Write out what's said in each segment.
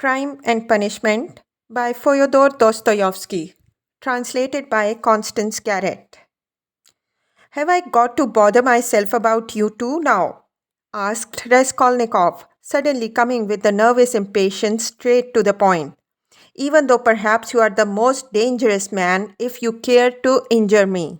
Crime and Punishment by Fyodor Dostoevsky, translated by Constance Garrett. Have I got to bother myself about you too now? Asked Raskolnikov, suddenly coming with the nervous impatience straight to the point. Even though perhaps you are the most dangerous man if you care to injure me.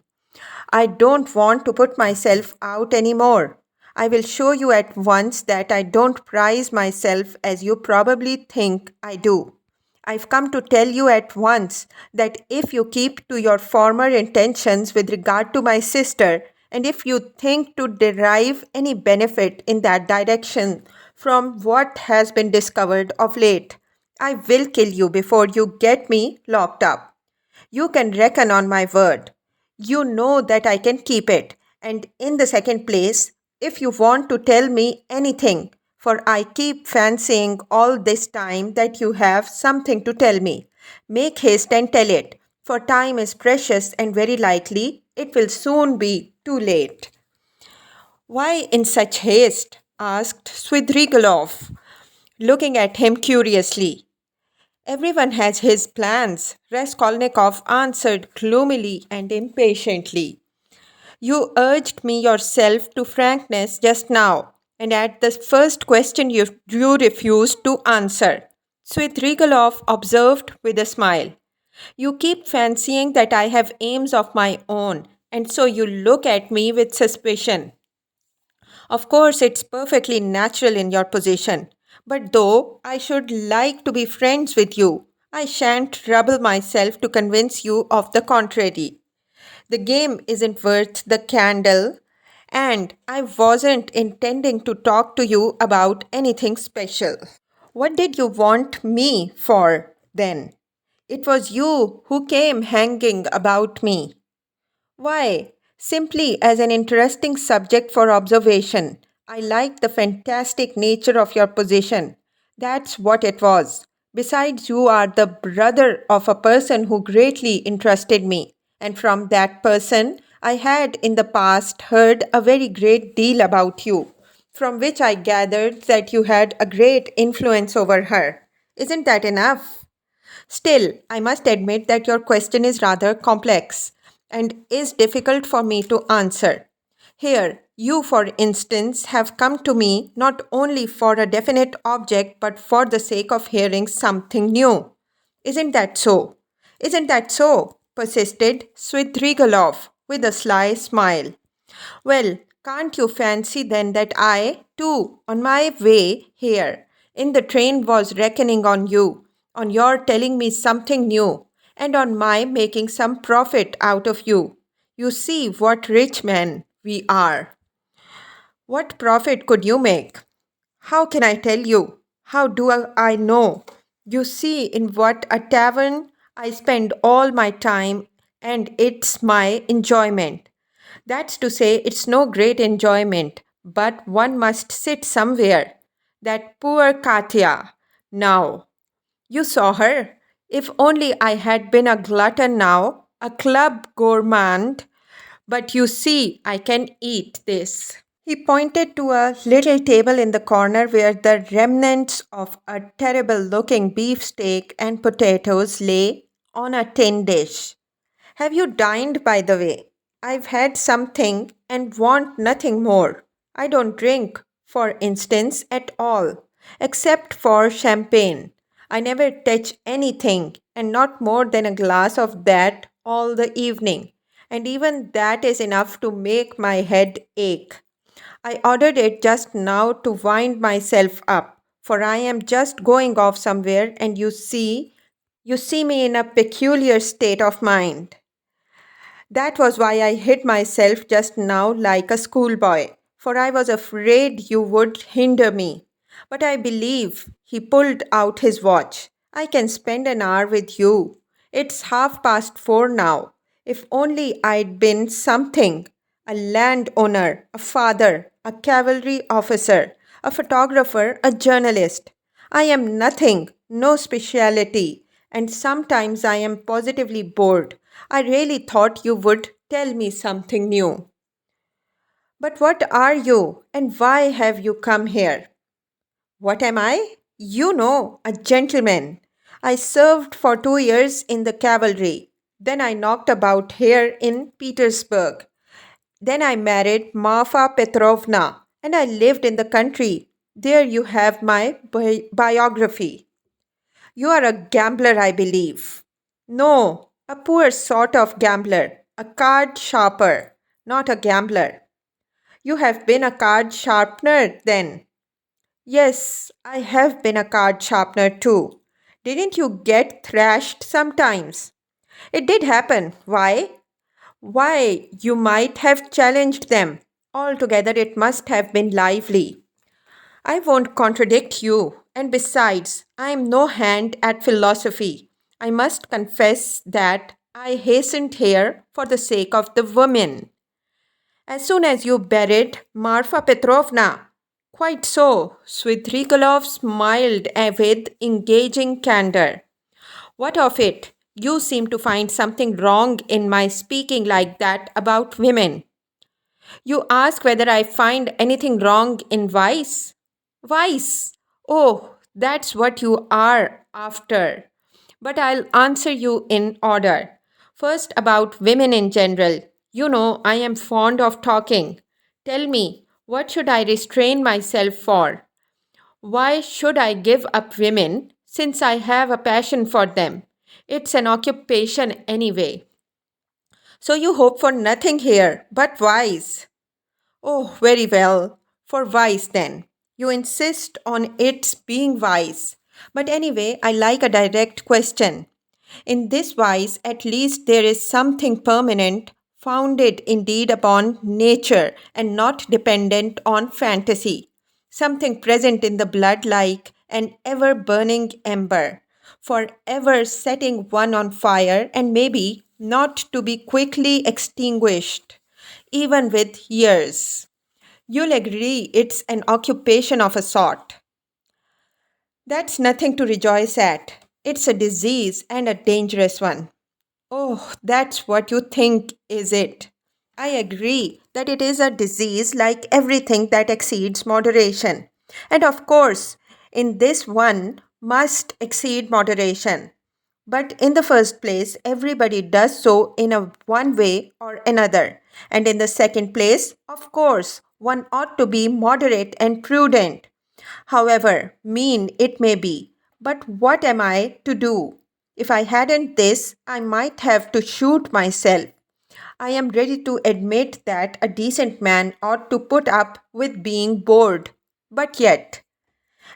I don't want to put myself out anymore. I will show you at once that I don't prize myself as you probably think I do. I've come to tell you at once that if you keep to your former intentions with regard to my sister, and if you think to derive any benefit in that direction from what has been discovered of late, I will kill you before you get me locked up. You can reckon on my word. You know that I can keep it. And in the second place, if you want to tell me anything, for I keep fancying all this time that you have something to tell me, make haste and tell it, for time is precious and very likely it will soon be too late. Why in such haste? Asked Svidrigailov, looking at him curiously. Everyone has his plans, Raskolnikov answered gloomily and impatiently. You urged me yourself to frankness just now, and at the first question you refused to answer. Svidrigailov observed with a smile. You keep fancying that I have aims of my own, and so you look at me with suspicion. Of course, it's perfectly natural in your position. But though I should like to be friends with you, I shan't trouble myself to convince you of the contrary. The game isn't worth the candle, and I wasn't intending to talk to you about anything special. What did you want me for, then? It was you who came hanging about me. Why? Simply as an interesting subject for observation. I liked the fantastic nature of your position. That's what it was. Besides, you are the brother of a person who greatly interested me, and from that person I had in the past heard a very great deal about you, from which I gathered that you had a great influence over her. Isn't that enough? Still, I must admit that your question is rather complex and is difficult for me to answer. Here, you, for instance, have come to me not only for a definite object but for the sake of hearing something new. Isn't that so? Isn't that so? Persisted Svidrigailov with a sly smile. Well, can't you fancy then that I, too, on my way here, in the train was reckoning on you, on your telling me something new, and on my making some profit out of you? You see what rich men we are. What profit could you make? How can I tell you? How do I know? You see in what a tavern I spend all my time, and it's my enjoyment. That's to say, it's no great enjoyment, but one must sit somewhere. That poor Katya. Now, you saw her. If only I had been a glutton now, a club gourmand. But you see, I can eat this. He pointed to a little table in the corner where the remnants of a terrible looking beefsteak and potatoes lay on a tin dish. Have you dined, by the way? I've had something and want nothing more. I don't drink, for instance, at all, except for champagne. I never touch anything, and not more than a glass of that all the evening, and even that is enough to make my head ache. I ordered it just now to wind myself up, for I am just going off somewhere, and you see me in a peculiar state of mind. That was why I hid myself just now like a schoolboy, for I was afraid you would hinder me. But I believe, he pulled out his watch, I can spend an hour with you. It's 4:30 now. If only I'd been something, a landowner, a father, a cavalry officer, a photographer, a journalist. I am nothing, no speciality, and sometimes I am positively bored. I really thought you would tell me something new. But what are you, and why have you come here? What am I? A gentleman. I served for 2 years in the cavalry. Then I knocked about here in Petersburg. Then I married Marfa Petrovna and I lived in the country. There you have my biography. You are a gambler, I believe. No, a poor sort of gambler, a card sharper, not a gambler. You have been a card sharpener then. Yes, I have been a card sharpener too. Didn't you get thrashed sometimes? It did happen. Why? Why, you might have challenged them. Altogether, it must have been lively. I won't contradict you, and besides, I am no hand at philosophy. I must confess that I hastened here for the sake of the women. As soon as you buried Marfa Petrovna. Quite so, Svidrigailov smiled with engaging candor. What of it? You seem to find something wrong in my speaking like that about women. You ask whether I find anything wrong in vice? Vice! Oh, that's what you are after. But I'll answer you in order. First, about women in general. You know, I am fond of talking. Tell me, what should I restrain myself for? Why should I give up women since I have a passion for them? It's an occupation anyway. So you hope for nothing here but vice. Oh, very well. For vice then. You insist on its being vice. But anyway, I like a direct question. In this wise, at least there is something permanent, founded indeed upon nature and not dependent on fantasy. Something present in the blood like an ever burning ember, forever setting one on fire and maybe not to be quickly extinguished, even with years. You'll agree it's an occupation of a sort. That's nothing to rejoice at. It's a disease and a dangerous one. Oh, that's what you think, is it? I agree that it is a disease like everything that exceeds moderation. And of course, in this one must exceed moderation. But in the first place, everybody does so in a one way or another. And in the second place, of course, one ought to be moderate and prudent, however mean it may be. But what am I to do? If I hadn't this, I might have to shoot myself. I am ready to admit that a decent man ought to put up with being bored. But yet,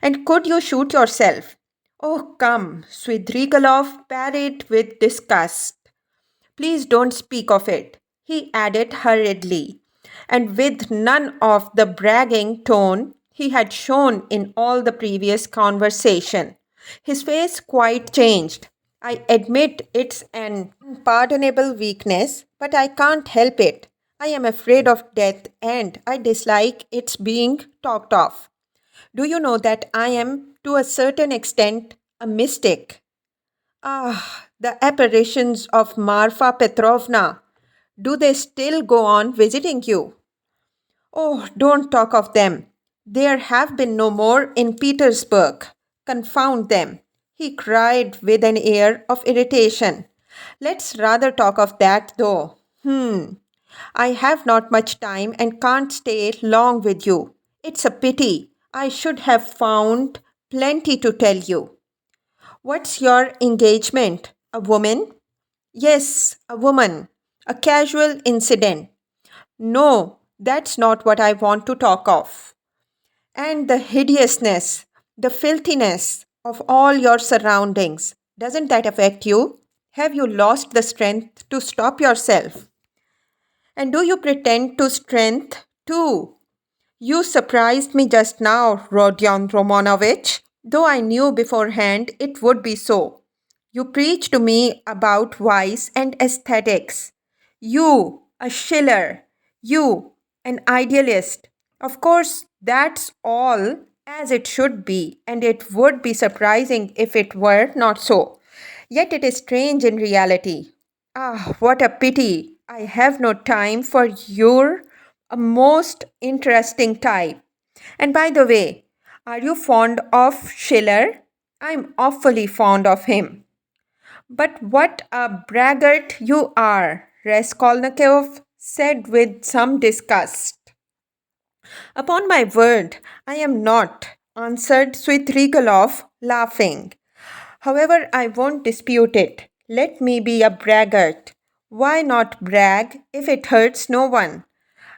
and could you shoot yourself? Oh, come, Svidrigailov parried with disgust. Please don't speak of it, he added hurriedly, and with none of the bragging tone he had shown in all the previous conversation. His face quite changed. I admit it's an unpardonable weakness, but I can't help it. I am afraid of death and I dislike its being talked of. Do you know that I am, to a certain extent, a mystic? Ah, the apparitions of Marfa Petrovna. Do they still go on visiting you? Oh, don't talk of them. There have been no more in Petersburg. Confound them. He cried with an air of irritation. Let's rather talk of that, though. I have not much time and can't stay long with you. It's a pity. I should have found plenty to tell you. What's your engagement? A woman? Yes, a woman. A casual incident. No, that's not what I want to talk of. And the hideousness, the filthiness of all your surroundings. Doesn't that affect you? Have you lost the strength to stop yourself? And do you pretend to strength too? You surprised me just now, Rodion Romanovich, though I knew beforehand it would be so. You preach to me about vice and aesthetics. You, a Schiller. You, an idealist. Of course, that's all as it should be, and it would be surprising if it were not so. Yet it is strange in reality. Ah, what a pity! I have no time for your a most interesting type. And by the way, Are you fond of Schiller? I'm awfully fond of him. But what a braggart you are, Raskolnikov said with some disgust. Upon my word, I am not, answered Svidrigailov, laughing. However, I won't dispute it. Let me be a braggart. Why not brag if it hurts no one?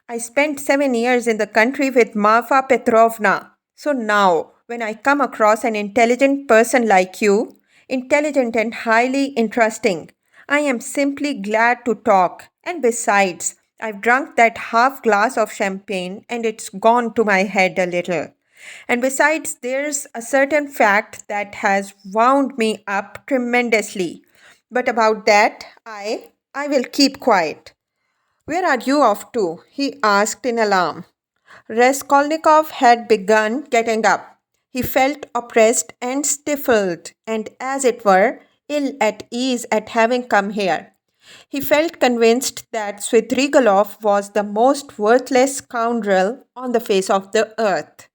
I spent 7 years in the country with Marfa Petrovna. So now, when I come across an intelligent person like you, intelligent and highly interesting, I am simply glad to talk. And besides, I've drunk that half glass of champagne and it's gone to my head a little. And besides, there's a certain fact that has wound me up tremendously. But about that, I will keep quiet. Where are you off to? He asked in alarm. Raskolnikov had begun getting up. He felt oppressed and stifled, and as it were, ill at ease at having come here. He felt convinced that Svidrigailov was the most worthless scoundrel on the face of the earth.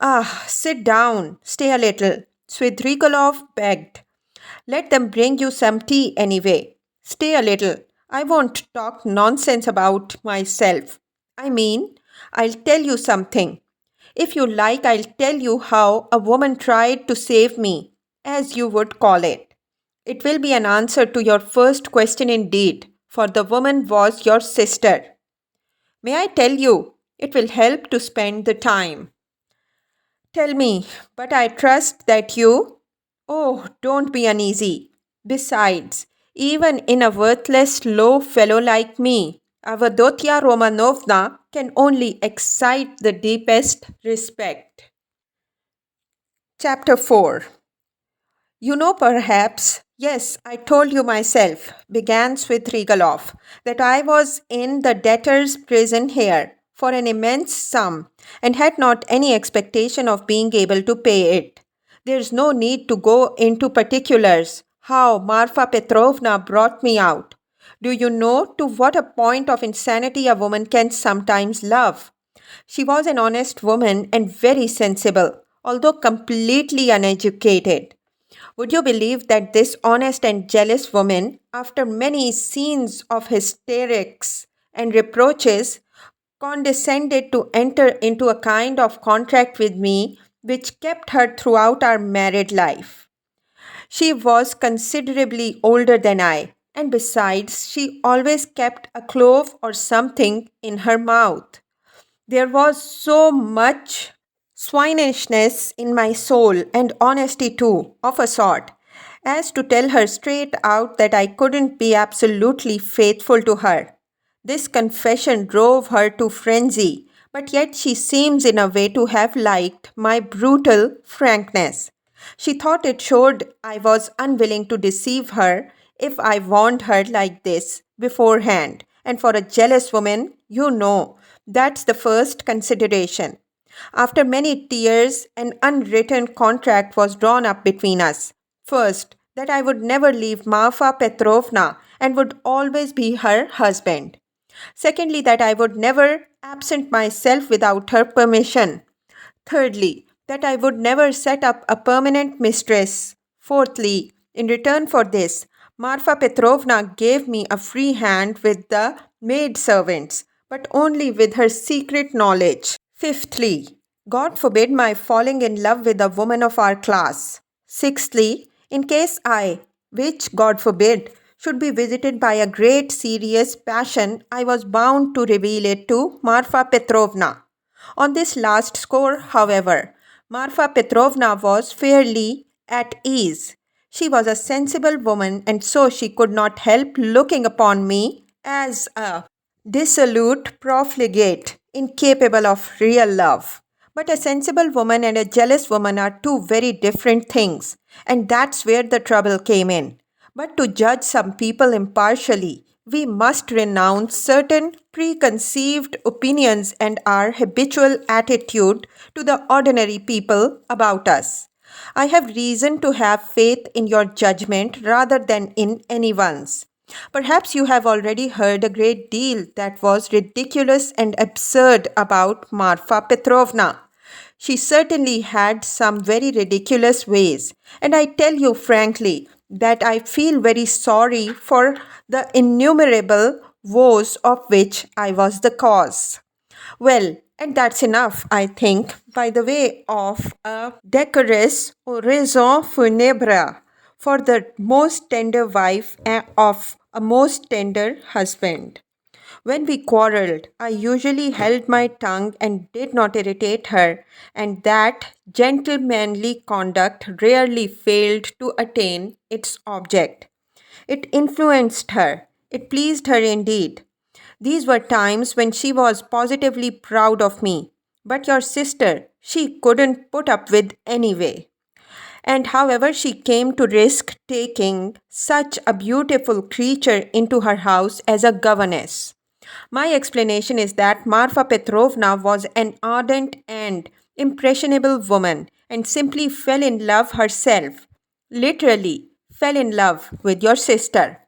Ah, sit down, stay a little, Svidrigailov begged. Let them bring you some tea anyway. Stay a little. I won't talk nonsense about myself. I mean, I'll tell you something. If you like, I'll tell you how a woman tried to save me, as you would call it. It will be an answer to your first question indeed, for the woman was your sister. May I tell you? It will help to spend the time. Tell me, but I trust that you. Oh, don't be uneasy. Besides, even in a worthless low fellow like me, Avdotya Romanovna can only excite the deepest respect. Chapter 4. You know, perhaps, yes, I told you myself, began Svidrigailov, that I was in the debtor's prison here for an immense sum and had not any expectation of being able to pay it. There's no need to go into particulars how Marfa Petrovna brought me out. Do you know to what a point of insanity a woman can sometimes love? She was an honest woman and very sensible, although completely uneducated. Would you believe that this honest and jealous woman, after many scenes of hysterics and reproaches, condescended to enter into a kind of contract with me which kept her throughout our married life? She was considerably older than I, and besides, she always kept a clove or something in her mouth. There was so much swinishness in my soul, and honesty too, of a sort, as to tell her straight out that I couldn't be absolutely faithful to her. This confession drove her to frenzy, but yet she seems in a way to have liked my brutal frankness. She thought it showed I was unwilling to deceive her if I warned her like this beforehand, and for a jealous woman, you know, that's the first consideration. After many tears, an unwritten contract was drawn up between us. First, that I would never leave Marfa Petrovna and would always be her husband. Secondly, that I would never absent myself without her permission. Thirdly, that I would never set up a permanent mistress. Fourthly, in return for this, Marfa Petrovna gave me a free hand with the maid servants, but only with her secret knowledge. Fifthly, God forbid my falling in love with a woman of our class. Sixthly, in case I, which God forbid, should be visited by a great serious passion, I was bound to reveal it to Marfa Petrovna. On this last score, however, Marfa Petrovna was fairly at ease. She was a sensible woman, and so she could not help looking upon me as a dissolute profligate, incapable of real love. But a sensible woman and a jealous woman are two very different things, and that's where the trouble came in. But to judge some people impartially, we must renounce certain preconceived opinions and our habitual attitude to the ordinary people about us. I have reason to have faith in your judgment rather than in anyone's. Perhaps you have already heard a great deal that was ridiculous and absurd about Marfa Petrovna. She certainly had some very ridiculous ways, and I tell you frankly that I feel very sorry for the innumerable woes of which I was the cause. Well, and that's enough, I think, by the way of a decorous oraison funèbre for the most tender wife of a most tender husband. When we quarreled, I usually held my tongue and did not irritate her, and that gentlemanly conduct rarely failed to attain its object. It influenced her. It pleased her indeed. These were times when she was positively proud of me. But your sister, she couldn't put up with anyway. And however, she came to risk taking such a beautiful creature into her house as a governess. My explanation is that Marfa Petrovna was an ardent and impressionable woman and simply fell in love herself. Literally, fell in love with your sister.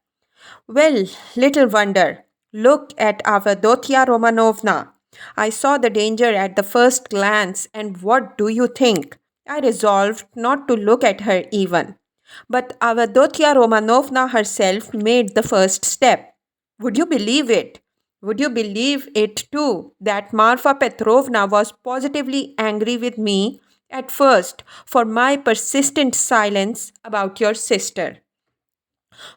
Well, little wonder. Look at Avadotya Romanovna. I saw the danger at the first glance, and what do you think? I resolved not to look at her even. But Avadotya Romanovna herself made the first step. Would you believe it? Would you believe it too that Marfa Petrovna was positively angry with me at first for my persistent silence about your sister?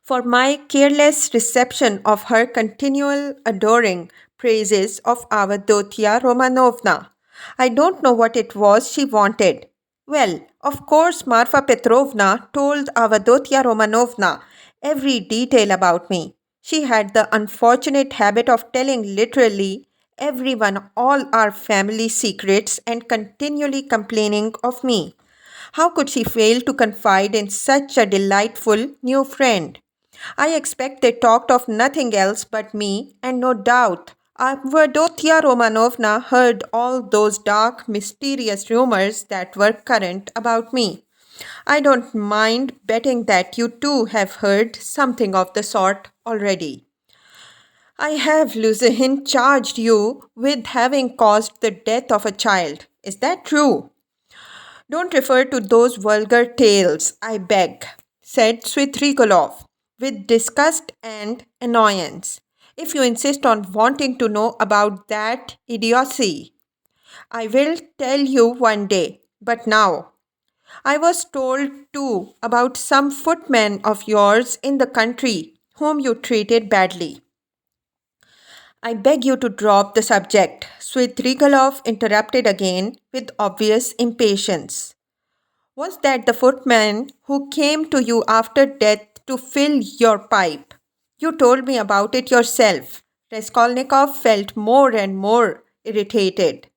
For my careless reception of her continual adoring praises of Avadotya Romanovna. I don't know what it was she wanted. Well, of course, Marfa Petrovna told Avadotya Romanovna every detail about me. She had the unfortunate habit of telling literally everyone all our family secrets and continually complaining of me. How could she fail to confide in such a delightful new friend? I expect they talked of nothing else but me, and no doubt Avdotya Romanovna heard all those dark, mysterious rumors that were current about me. I don't mind betting that you too have heard something of the sort already. I have, Lucian, charged you with having caused the death of a child. Is that true? Don't refer to those vulgar tales, I beg, said Svidrigailov with disgust and annoyance. If you insist on wanting to know about that idiocy, I will tell you one day. But now, I was told too about some footman of yours in the country whom you treated badly. I beg you to drop the subject, Svidrigailov interrupted again with obvious impatience. Was that the footman who came to you after death to fill your pipe? You told me about it yourself. Raskolnikov felt more and more irritated.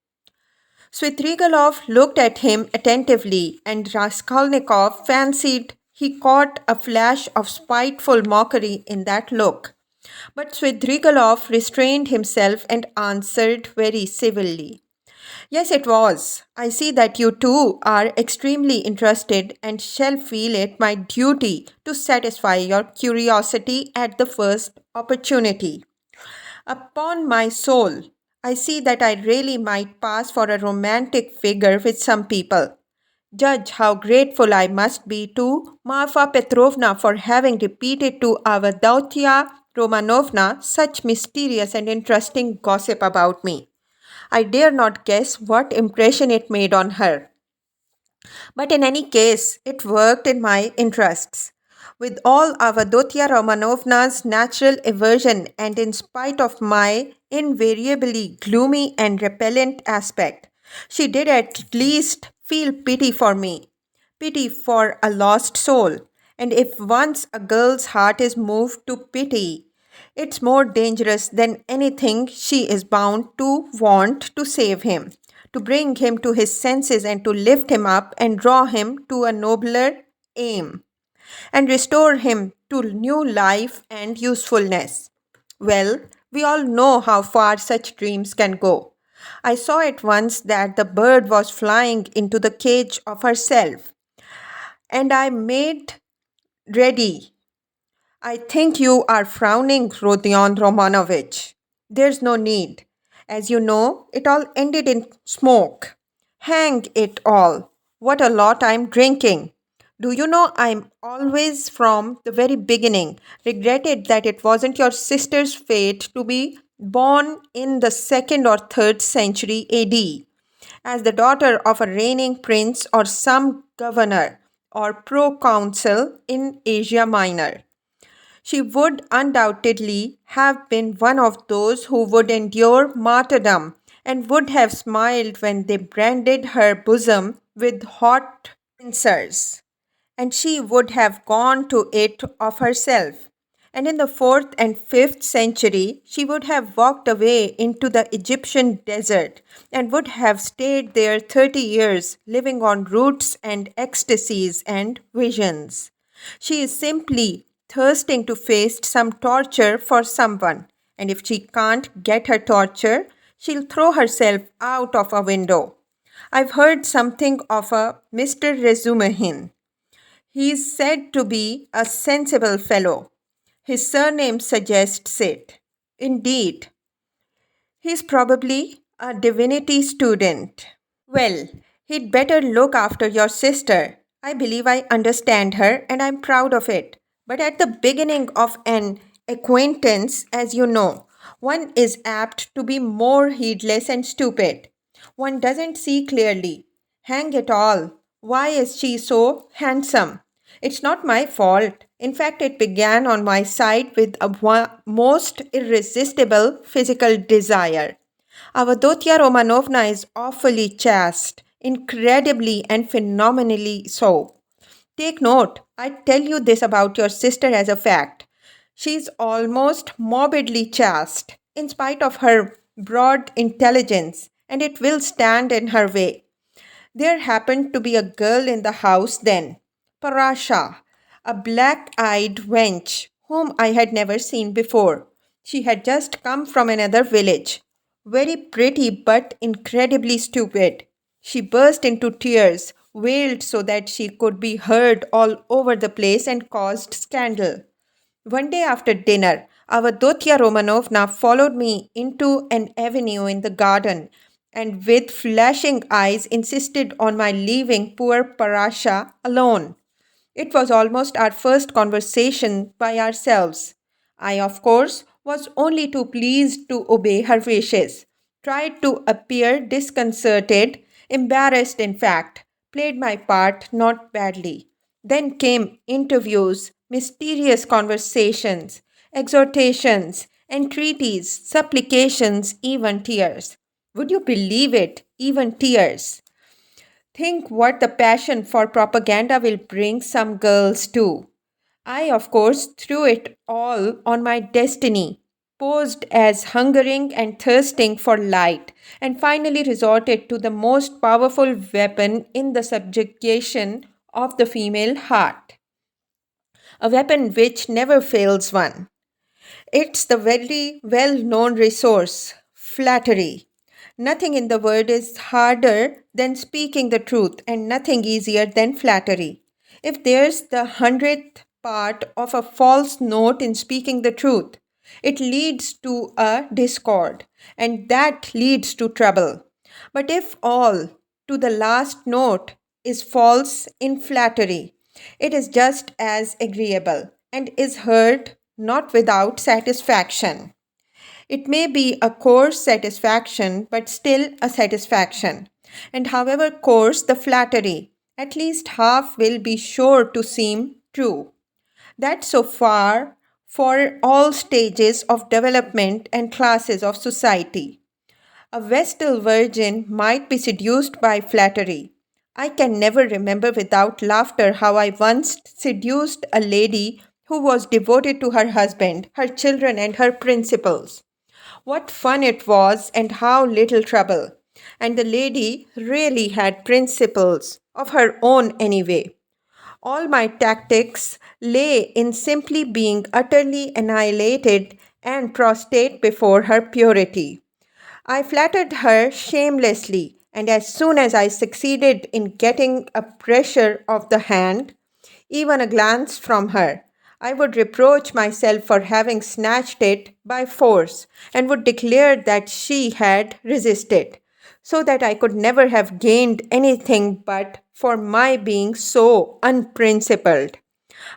Svidrigailov looked at him attentively, and Raskolnikov fancied he caught a flash of spiteful mockery in that look. But Svidrigailov restrained himself and answered very civilly. Yes, it was. I see that you too are extremely interested and shall feel it my duty to satisfy your curiosity at the first opportunity. Upon my soul, I see that I really might pass for a romantic figure with some people. Judge how grateful I must be to Marfa Petrovna for having repeated to Avdotya Romanovna such mysterious and interesting gossip about me. I dare not guess what impression it made on her. But in any case, it worked in my interests. With all Avadotya Romanovna's natural aversion and in spite of my invariably gloomy and repellent aspect, she did at least feel pity for me, pity for a lost soul. And if once a girl's heart is moved to pity, it's more dangerous than anything she is bound to want to save him, to bring him to his senses and to lift him up and draw him to a nobler aim and restore him to new life and usefulness. Well, we all know how far such dreams can go. I saw at once that the bird was flying into the cage of herself, and I made ready. I think you are frowning, Rodion Romanovich. There's no need. As you know, it all ended in smoke. Hang it all. What a lot I'm drinking. Do you know I'm always from the very beginning regretted that it wasn't your sister's fate to be born in the 2nd or 3rd century AD as the daughter of a reigning prince or some governor or proconsul in Asia Minor. She would undoubtedly have been one of those who would endure martyrdom and would have smiled when they branded her bosom with hot pincers, and she would have gone to it of herself. And in the 4th and 5th century, she would have walked away into the Egyptian desert and would have stayed there 30 years, living on roots and ecstasies and visions. She is simply thirsting to face some torture for someone, and if she can't get her torture, she'll throw herself out of a window. I've heard something of a Mr. Resumehin. He is said to be a sensible fellow. His surname suggests it. Indeed, he's probably a divinity student. Well, he'd better look after your sister. I believe I understand her and I'm proud of it. But at the beginning of an acquaintance, as you know, one is apt to be more heedless and stupid. One doesn't see clearly. Hang it all. Why is she so handsome? It's not my fault. In fact, it began on my side with a most irresistible physical desire. Avadotya Romanovna is awfully chaste, incredibly and phenomenally so. Take note, I tell you this about your sister as a fact. She's almost morbidly chaste, in spite of her broad intelligence, and it will stand in her way. There happened to be a girl in the house then, Parasha, a black-eyed wench whom I had never seen before. She had just come from another village. Very pretty but incredibly stupid. She burst into tears, wailed so that she could be heard all over the place and caused scandal. One day after dinner, Avadotya Romanovna followed me into an avenue in the garden and with flashing eyes insisted on my leaving poor Parasha alone. It was almost our first conversation by ourselves. I, of course, was only too pleased to obey her wishes, tried to appear disconcerted, embarrassed in fact, played my part not badly. Then came interviews, mysterious conversations, exhortations, entreaties, supplications, even tears. Would you believe it? Even tears. Think what the passion for propaganda will bring some girls to. I, of course, threw it all on my destiny, posed as hungering and thirsting for light, and finally resorted to the most powerful weapon in the subjugation of the female heart, a weapon which never fails one. It's the very well known resource, flattery. Nothing in the world is harder than speaking the truth, and nothing easier than flattery. If there's the 100th part of a false note in speaking the truth, it leads to a discord, and that leads to trouble. But if all to the last note is false in flattery, it is just as agreeable and is heard not without satisfaction. It may be a coarse satisfaction, but still a satisfaction. And however coarse the flattery, at least half will be sure to seem true. That's so far for all stages of development and classes of society. A Vestal virgin might be seduced by flattery. I can never remember without laughter how I once seduced a lady who was devoted to her husband, her children, and her principles. What fun it was, and how little trouble. And the lady really had principles of her own anyway. All my tactics lay in simply being utterly annihilated and prostrate before her purity. I flattered her shamelessly, and as soon as I succeeded in getting a pressure of the hand, even a glance from her, I would reproach myself for having snatched it by force and would declare that she had resisted. so that I could never have gained anything but for my being so unprincipled.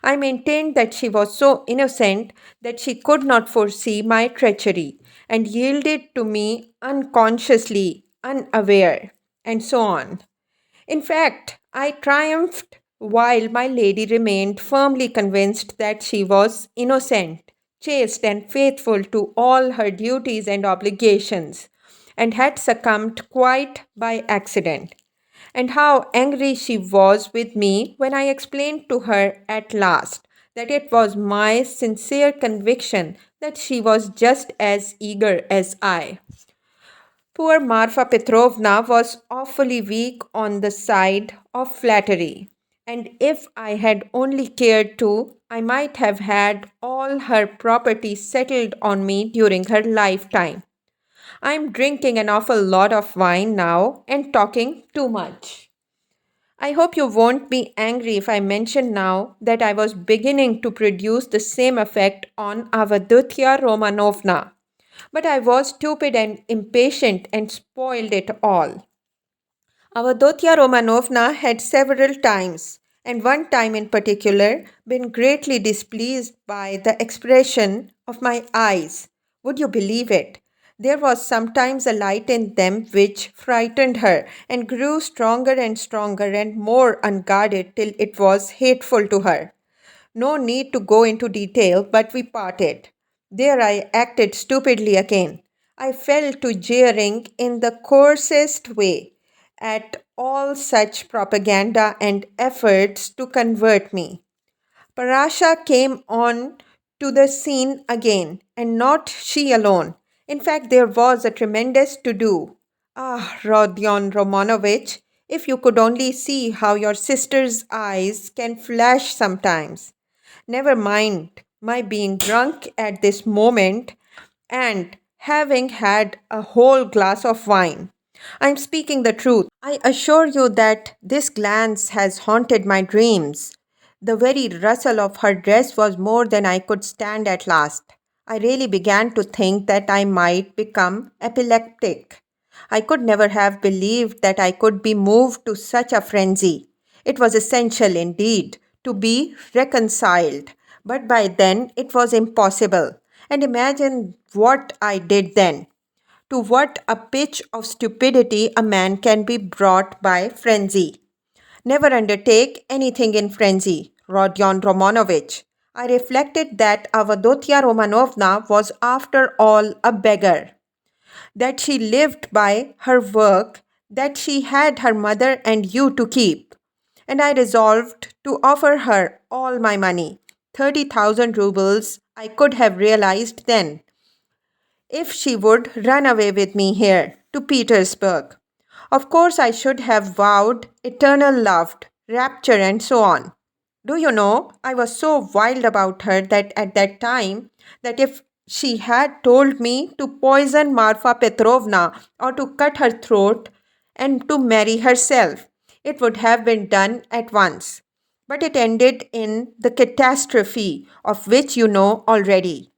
I maintained that she was so innocent that she could not foresee my treachery and yielded to me unconsciously, unaware, and so on. In fact, I triumphed while my lady remained firmly convinced that she was innocent, chaste, and faithful to all her duties and obligations, and had succumbed quite by accident. And how angry she was with me when I explained to her at last that it was my sincere conviction that she was just as eager as I. Poor Marfa Petrovna was awfully weak on the side of flattery, and if I had only cared to, I might have had all her property settled on me during her lifetime. I'm drinking an awful lot of wine now and talking too much. I hope you won't be angry if I mention now that I was beginning to produce the same effect on Avadutya Romanovna. But I was stupid and impatient and spoiled it all. Avadotya Romanovna had several times, and one time in particular, been greatly displeased by the expression of my eyes. Would you believe it? There was sometimes a light in them which frightened her and grew stronger and stronger and more unguarded till it was hateful to her. No need to go into detail, but we parted. There I acted stupidly again. I fell to jeering in the coarsest way at all such propaganda and efforts to convert me. Parasha came on to the scene again, and not she alone. In fact, there was a tremendous to do. Ah, Rodion Romanovich, if you could only see how your sister's eyes can flash sometimes. Never mind my being drunk at this moment and having had a whole glass of wine. I am speaking the truth. I assure you that this glance has haunted my dreams. The very rustle of her dress was more than I could stand at last. I really began to think that I might become epileptic. I could never have believed that I could be moved to such a frenzy. It was essential, indeed, to be reconciled, but by then it was impossible. And imagine what I did then. To what a pitch of stupidity a man can be brought by frenzy. Never undertake anything in frenzy, Rodion Romanovich. I reflected that Avadotya Romanovna was after all a beggar, that she lived by her work, that she had her mother and you to keep. And I resolved to offer her all my money, 30,000 rubles I could have realized then, if she would run away with me here to Petersburg. Of course, I should have vowed eternal love, rapture, and so on. Do you know, I was so wild about her that at that time, that if she had told me to poison Marfa Petrovna or to cut her throat and to marry herself, it would have been done at once. But it ended in the catastrophe of which you know already.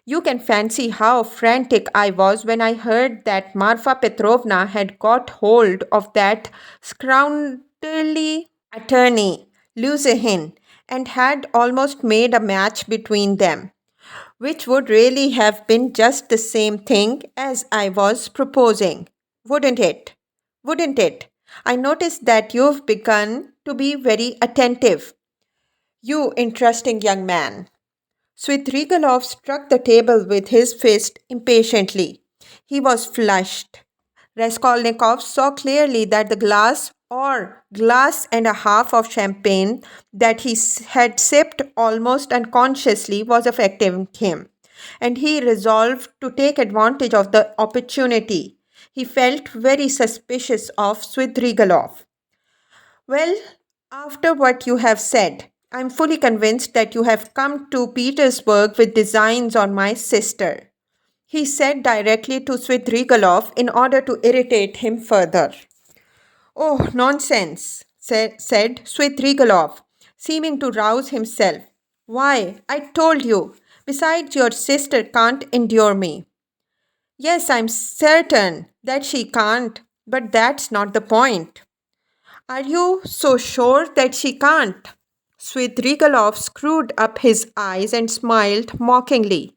You can fancy how frantic I was when I heard that Marfa Petrovna had got hold of that scoundrelly attorney, Luzahin, and had almost made a match between them, which would really have been just the same thing as I was proposing. Wouldn't it? Wouldn't it? I noticed that you've begun to be very attentive. You interesting young man. Svidrigailov struck the table with his fist impatiently. He was flushed. Raskolnikov saw clearly that the glass or glass and a half of champagne that had sipped almost unconsciously was affecting him, and he resolved to take advantage of the opportunity. He felt very suspicious of Svidrigailov. Well, after what you have said, I am fully convinced that you have come to Petersburg with designs on my sister, he said directly to Svidrigailov in order to irritate him further. Oh, nonsense, said Svidrigailov, seeming to rouse himself. Why, I told you. Besides, your sister can't endure me. Yes, I'm certain that she can't, But that's not the point. Are you so sure that she can't? Svidrigailov screwed up his eyes and smiled mockingly.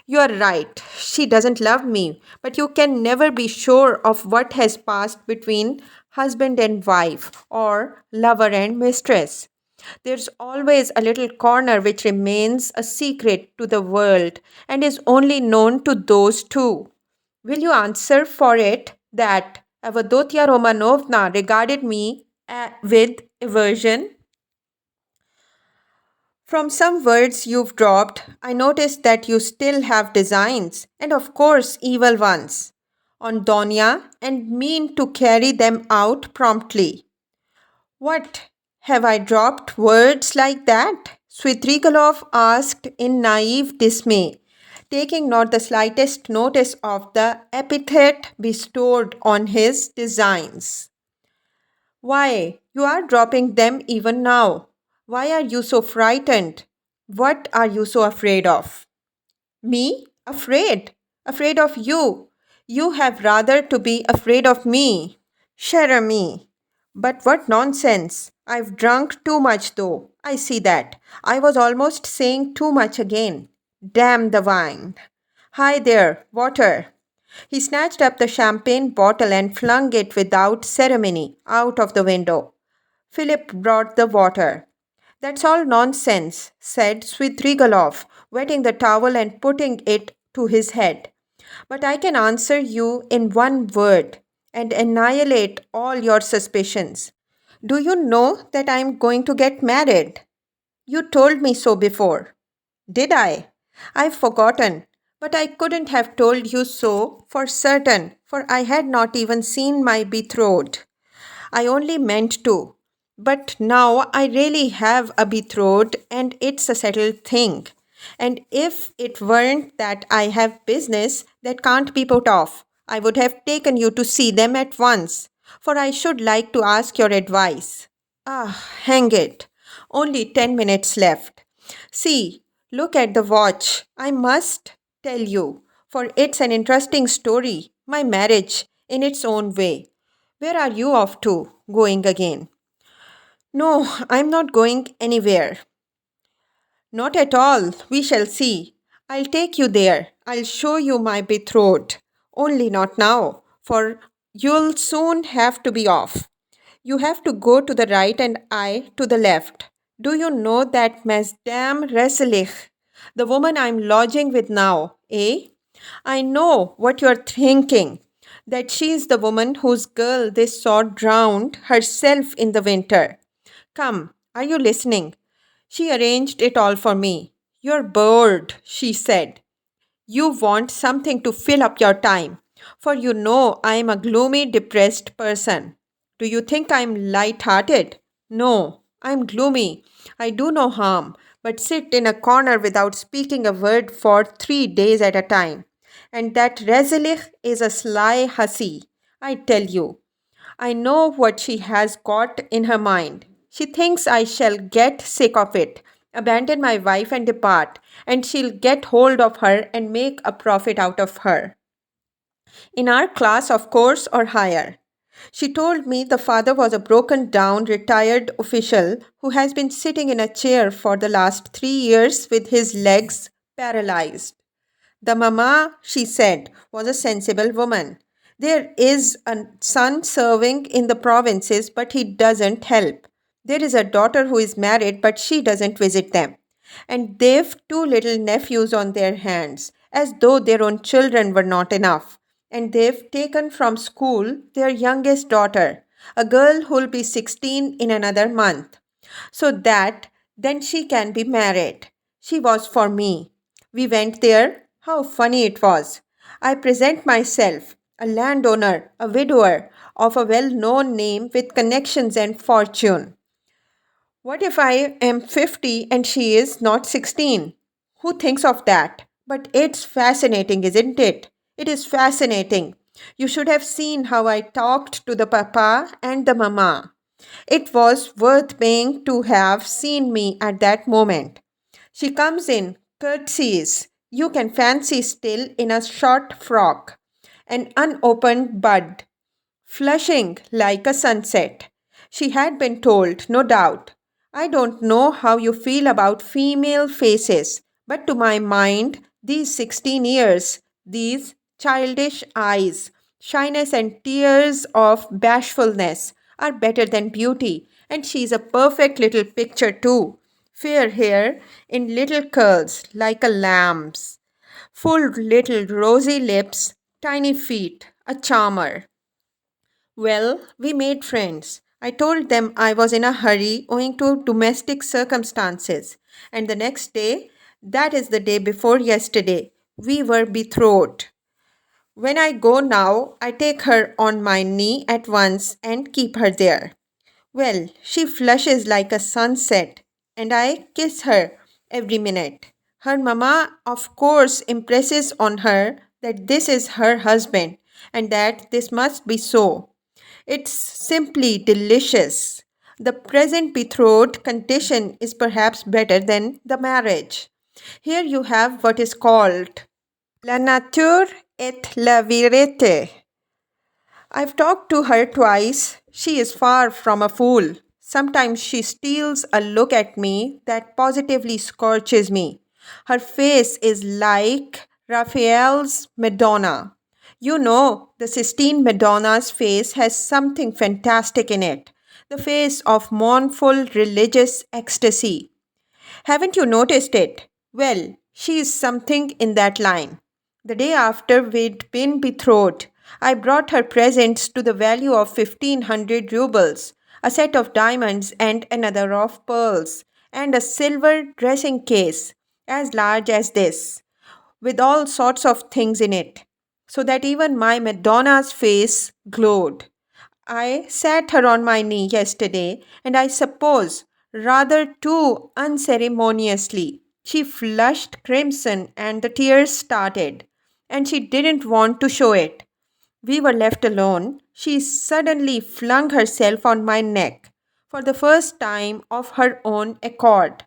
You are right, she doesn't love me, but you can never be sure of what has passed between husband and wife, or lover and mistress. There's always a little corner which remains a secret to the world and is only known to those two. Will you answer for it that Avadotya Romanovna regarded me with aversion? From some words you've dropped, I noticed that you still have designs, and of course, evil ones, on Donya and mean to carry them out promptly. What? Have I dropped words like that? Svidrigailov asked in naive dismay, taking not the slightest notice of the epithet bestowed on his designs. Why, you are dropping them even now. Why are you so frightened? What are you so afraid of? Me? Afraid? Afraid of you? You have rather to be afraid of me. Cher ami. But what nonsense! I've drunk too much though. I see that. I was almost saying too much again. Damn the wine. Hi there, water. He snatched up the champagne bottle and flung it without ceremony out of the window. Philip brought the water. That's all nonsense, said Svidrigailov, wetting the towel and putting it to his head. But I can answer you in one word and annihilate all your suspicions. Do you know that I am going to get married? You told me so before. Did I? I've forgotten. But I couldn't have told you so for certain, for I had not even seen my betrothed. I only meant to. But now I really have a betrothed and it's a settled thing. And if it weren't that I have business that can't be put off, I would have taken you to see them at once, for I should like to ask your advice. Ah, hang it. Only 10 minutes left. See, look at the watch. I must tell you, for it's an interesting story, my marriage, in its own way. Where are you off to? Going again? No, I'm not going anywhere. Not at all. We shall see. I'll take you there. I'll show you my betrothed. Only not now, for you'll soon have to be off. You have to go to the right and I to the left. Do you know that Madame Reselich, the woman I'm lodging with now, eh? I know what you're thinking. That she's the woman whose girl they saw drowned herself in the winter. Come, are you listening? She arranged it all for me. You're bored, she said. You want something to fill up your time, for you know I am a gloomy, depressed person. Do you think I'm light-hearted? No, I'm gloomy. I do no harm, but sit in a corner without speaking a word for 3 days at a time. And that Rezelich is a sly hussy, I tell you. I know what she has got in her mind. She thinks I shall get sick of it, abandon my wife and depart, and she'll get hold of her and make a profit out of her. In our class, of course, or higher. She told me the father was a broken down retired official who has been sitting in a chair for the last 3 years with his legs paralyzed. The mamma, she said, was a sensible woman. There is a son serving in the provinces, but he doesn't help. There is a daughter who is married, but she doesn't visit them. And they've 2 little nephews on their hands, as though their own children were not enough. And they've taken from school their youngest daughter, a girl who'll be 16 in another month, so that then she can be married. She was for me. We went there. How funny it was. I present myself, a landowner, a widower, of a well known name with connections and fortune. What if I am 50 and she is not 16? Who thinks of that? But it's fascinating, isn't it? It is fascinating. You should have seen how I talked to the papa and the mamma. It was worth paying to have seen me at that moment. She comes in, curtsies. You can fancy still in a short frock, an unopened bud, flushing like a sunset. She had been told, no doubt. I don't know how you feel about female faces, but to my mind, these 16 years, these childish eyes, shyness and tears of bashfulness are better than beauty, and she's a perfect little picture too. Fair hair in little curls like a lamb's, full little rosy lips, tiny feet, a charmer. Well, we made friends. I told them I was in a hurry owing to domestic circumstances, and the next day, that is the day before yesterday, we were betrothed. When I go now, I take her on my knee at once and keep her there. Well, she flushes like a sunset, and I kiss her every minute. Her mamma, of course, impresses on her that this is her husband and that this must be so. It's simply delicious. The present betrothed condition is perhaps better than the marriage. Here you have what is called la nature et la vérité. I've talked to her twice. She is far from a fool. Sometimes she steals a look at me that positively scorches me. Her face is like Raphael's Madonna. You know, the Sistine Madonna's face has something fantastic in it. The face of mournful religious ecstasy. Haven't you noticed it? Well, she is something in that line. The day after we'd been betrothed, I brought her presents to the value of 1500 rubles, a set of diamonds and another of pearls, and a silver dressing case as large as this, with all sorts of things in it, so that even my Madonna's face glowed. I sat her on my knee yesterday, and I suppose rather too unceremoniously. She flushed crimson and the tears started, and she didn't want to show it. We were left alone. She suddenly flung herself on my neck for the first time of her own accord,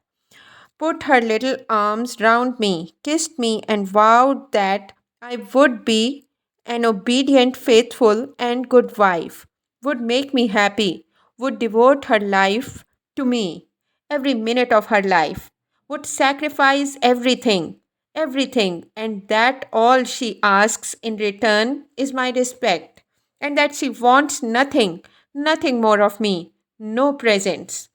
put her little arms round me, kissed me, and vowed that I would be an obedient, faithful, and good wife, would make me happy, would devote her life to me, every minute of her life, would sacrifice everything, everything, and that all she asks in return is my respect, and that she wants nothing, nothing more of me, no presents.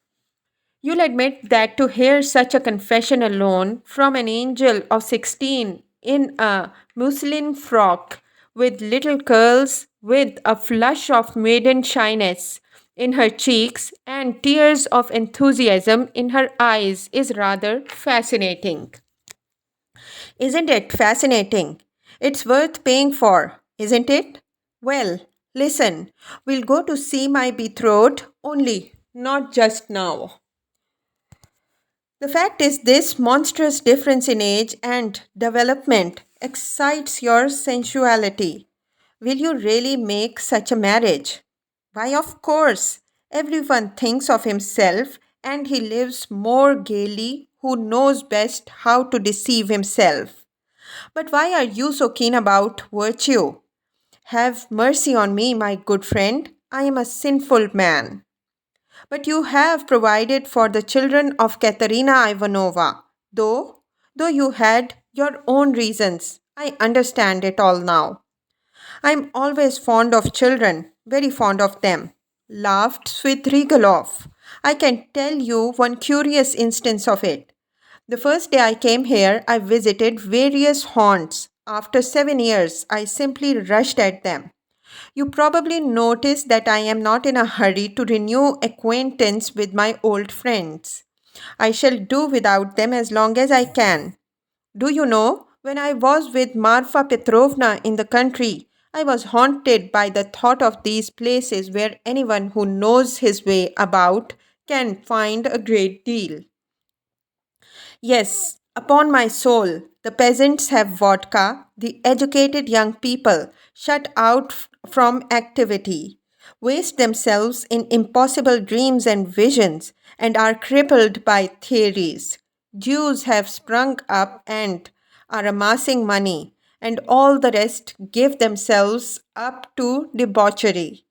You'll admit that to hear such a confession alone from an angel of 16 in a muslin frock with little curls, with a flush of maiden shyness in her cheeks and tears of enthusiasm in her eyes is rather fascinating. Isn't it fascinating? It's worth paying for, isn't it? Well, listen, we'll go to see my betrothed only, not just now. The fact is, this monstrous difference in age and development excites your sensuality. Will you really make such a marriage? Why, of course, everyone thinks of himself and he lives more gaily who knows best how to deceive himself. But why are you so keen about virtue? Have mercy on me, my good friend. I am a sinful man. But you have provided for the children of Katerina Ivanova, though you had your own reasons. I understand it all now. I'm always fond of children, very fond of them, laughed Svidrigailov. I can tell you one curious instance of it. The first day I came here, I visited various haunts. After 7 years, I simply rushed at them. You probably notice that I am not in a hurry to renew acquaintance with my old friends. I shall do without them as long as I can. Do you know, when I was with Marfa Petrovna in the country, I was haunted by the thought of these places where anyone who knows his way about can find a great deal. Yes, upon my soul, the peasants have vodka, the educated young people, shut out from activity, waste themselves in impossible dreams and visions, and are crippled by theories. Jews have sprung up and are amassing money, and all the rest give themselves up to debauchery.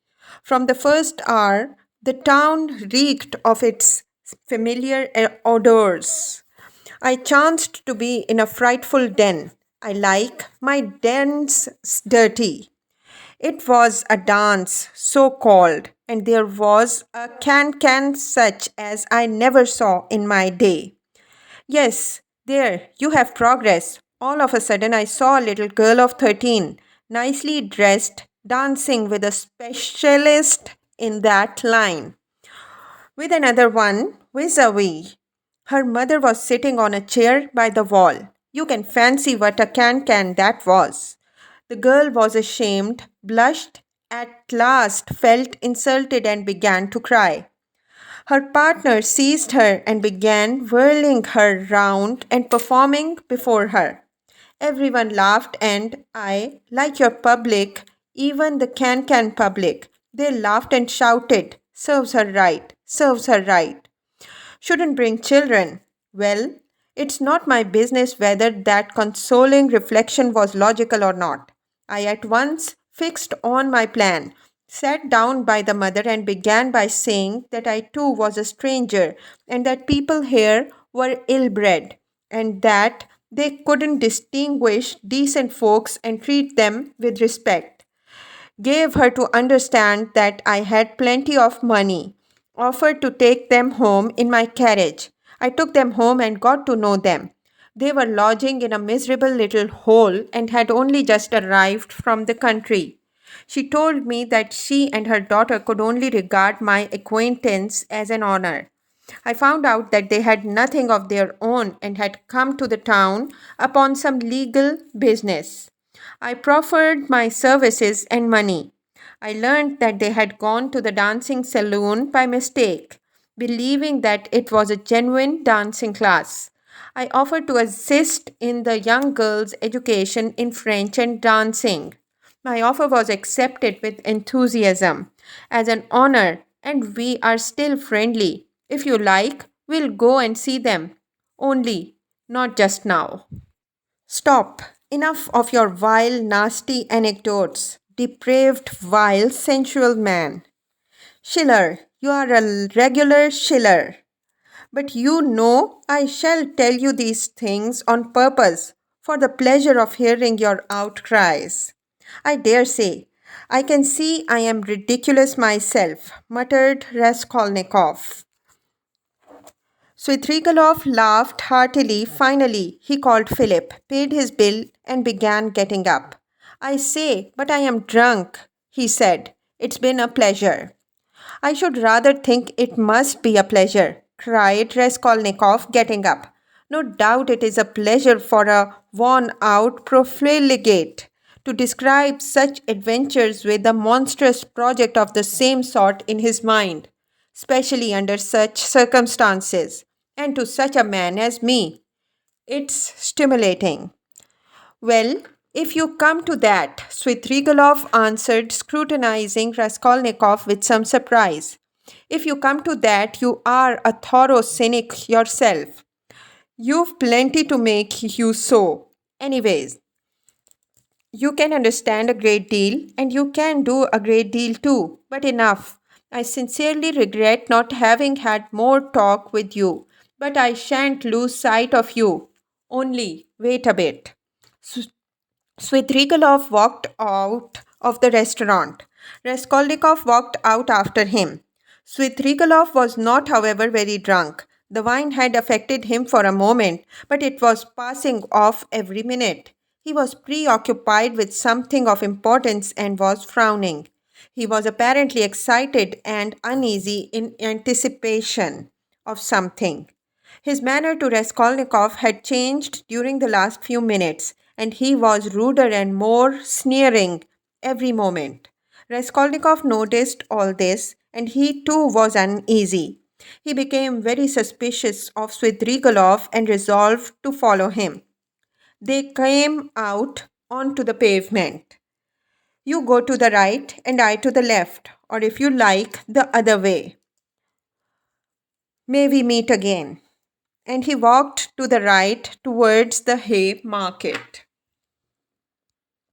From the first hour, the town reeked of its familiar odors. I chanced to be in a frightful den. I like my dens dirty. It was a dance, so called, and there was a can such as I never saw in my day. Yes, there, you have progress. All of a sudden, I saw a little girl of 13, nicely dressed, dancing with a specialist in that line. With another one, vis a vis. Her mother was sitting on a chair by the wall. You can fancy what a can that was. The girl was ashamed, blushed, at last felt insulted, and began to cry. Her partner seized her and began whirling her round and performing before her. Everyone laughed, and I, like your public, even the can public, they laughed and shouted, serves her right, serves her right. Shouldn't bring children. Well, it's not my business whether that consoling reflection was logical or not. I at once fixed on my plan, sat down by the mother, and began by saying that I too was a stranger, and that people here were ill bred, and that they couldn't distinguish decent folks and treat them with respect. Gave her to understand that I had plenty of money, offered to take them home in my carriage. I took them home and got to know them. They were lodging in a miserable little hole and had only just arrived from the country. She told me that she and her daughter could only regard my acquaintance as an honor. I found out that they had nothing of their own and had come to the town upon some legal business. I proffered my services and money. I learned that they had gone to the dancing saloon by mistake, believing that it was a genuine dancing class. I offered to assist in the young girl's education in French and dancing. My offer was accepted with enthusiasm as an honor, and we are still friendly. If you like, we'll go and see them. Only, not just now. Stop. Enough of your vile, nasty anecdotes. Depraved, vile, sensual man. Schiller, you are a regular Schiller. But you know I shall tell you these things on purpose, for the pleasure of hearing your outcries. I dare say. I can see I am ridiculous myself, muttered Raskolnikov. Svidrigailov laughed heartily. Finally, he called Philip, paid his bill, and began getting up. I say, but I am drunk, he said. It's been a pleasure. I should rather think it must be a pleasure, cried Raskolnikov, getting up. No doubt it is a pleasure for a worn-out profligate to describe such adventures with a monstrous project of the same sort in his mind, especially under such circumstances, and to such a man as me. It's stimulating. Well, if you come to that, Svidrigailov answered, scrutinizing Raskolnikov with some surprise. If you come to that, you are a thorough cynic yourself. You've plenty to make you so. Anyways, you can understand a great deal, and you can do a great deal too. But enough. I sincerely regret not having had more talk with you, but I shan't lose sight of you. Only wait a bit. Svidrigailov walked out of the restaurant. Raskolnikov walked out after him. Svidrigailov was not, however, very drunk. The wine had affected him for a moment, but it was passing off every minute. He was preoccupied with something of importance and was frowning. He was apparently excited and uneasy in anticipation of something. His manner to Raskolnikov had changed during the last few minutes, and he was ruder and more sneering every moment. Raskolnikov noticed all this, and he too was uneasy. He became very suspicious of Svidrigailov and resolved to follow him. They came out onto the pavement. You go to the right and I to the left, or if you like, the other way. May we meet again. And he walked to the right towards the hay market.